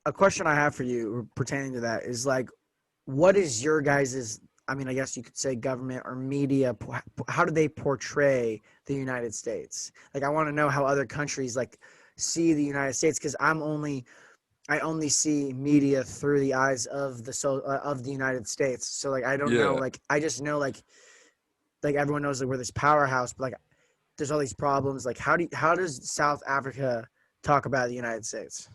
a question I have for you pertaining to that is like, what is your guys's, I mean, I guess you could say government or media, how do they portray the United States? Like, I want to know how other countries like see the United States, because I only see media through the eyes of of the United States. So like, I don't know, Yeah. like, I just know like everyone knows that we're this powerhouse, but like, there's all these problems. Like, how does South Africa talk about the United States?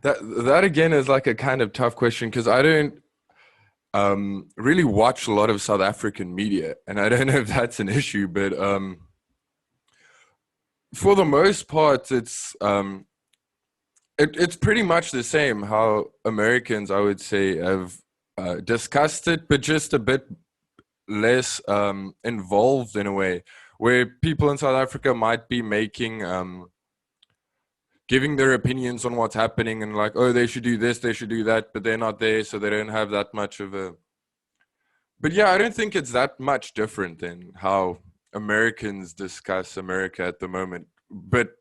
That again is like a kind of tough question because I don't really watch a lot of South African media, and I don't know if that's an issue, but for the most part, it's pretty much the same how Americans, I would say, have discussed it, but just a bit less involved in a way, where people in South Africa might be making giving their opinions on what's happening and like, oh, they should do this, they should do that, but they're not there, so they don't have that much of a. But yeah, I don't think it's that much different than how Americans discuss America at the moment. But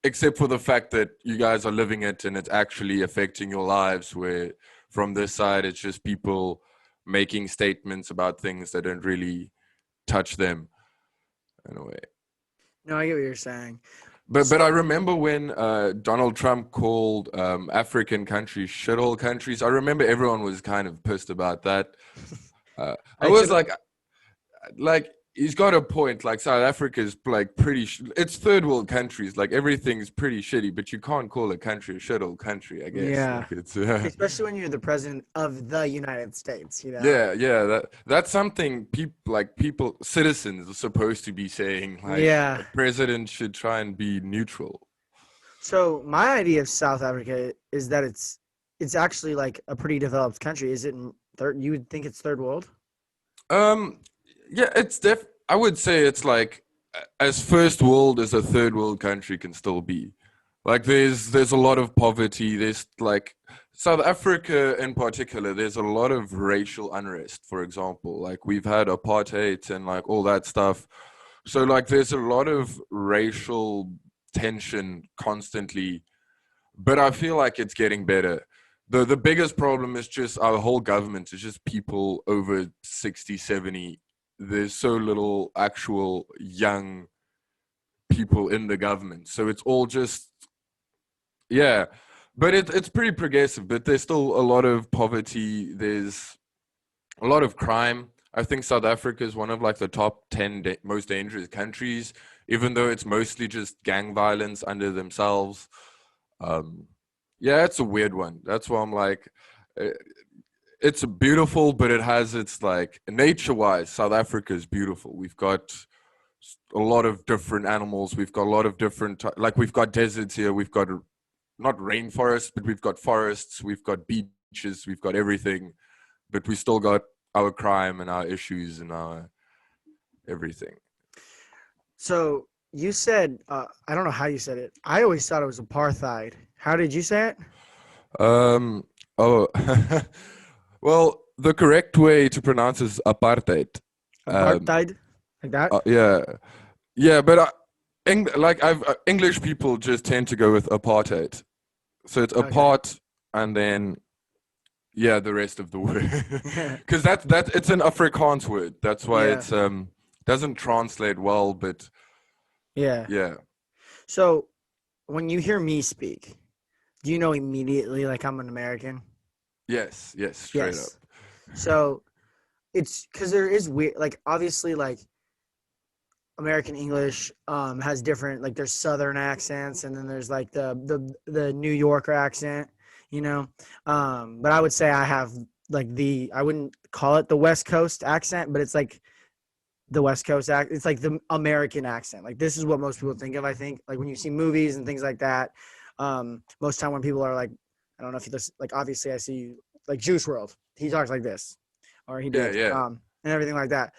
except for the fact that you guys are living it and it's actually affecting your lives, where from this side, it's just people making statements about things that don't really touch them in a way. No, I get what you're saying. But I So remember when Donald Trump called African countries shithole countries. I remember everyone was kind of pissed about that. I I was took like he's got a point. Like South Africa's like pretty. It's third world countries. Like everything's pretty shitty, but you can't call a country a shithole country. I guess yeah, like it's especially when you're the president of the United States, you know? yeah. That's something people citizens are supposed to be saying. Like Yeah. a president should try and be neutral. So my idea of South Africa is that it's actually like a pretty developed country. Is it in third? You would think it's third world? Um, yeah, I would say it's like as first world as a third world country can still be. Like there's a lot of poverty. There's like South Africa in particular. There's a lot of racial unrest. For example, like we've had apartheid and like all that stuff. So like there's a lot of racial tension constantly, but I feel like it's getting better. The biggest problem is just our whole government is just people over 60, 70. There's so little actual young people in the government. So it's all just, yeah. But it's pretty progressive, but there's still a lot of poverty. There's a lot of crime. I think South Africa is one of like the top 10 most dangerous countries, even though it's mostly just gang violence under themselves. Um, yeah, it's a weird one. That's why I'm like, uh, it's beautiful, but it has its like nature-wise. South Africa is beautiful. We've got a lot of different animals. We've got a lot of different like we've got deserts here. We've got not rainforests, but we've got forests. We've got beaches. We've got everything, but we still got our crime and our issues and our everything. So you said I don't know how you said it. I always thought it was apartheid. How did you say it? Um. Oh. Well, the correct way to pronounce is apartheid. Um. Apartheid, like that? Yeah. Yeah, but like I've English people just tend to go with apartheid. So it's Okay. apart and then yeah, the rest of the word. Because that it's an Afrikaans word. That's why Yeah. it's doesn't translate well, but Yeah. yeah. So when you hear me speak, do you know immediately like I'm an American? Yes, straight up. Yes. So it's because there is weird, like obviously, like American English has different, like there's Southern accents, and then there's like the New Yorker accent, you know. But I would say I have like I wouldn't call it the West Coast accent, but it's like the West Coast it's like the American accent. Like this is what most people think of. I think like when you see movies and things like that, most time when people are like, I don't know if you listen, like obviously I see like Juice World, he talks like this, or he Yeah, did, yeah. and everything like that.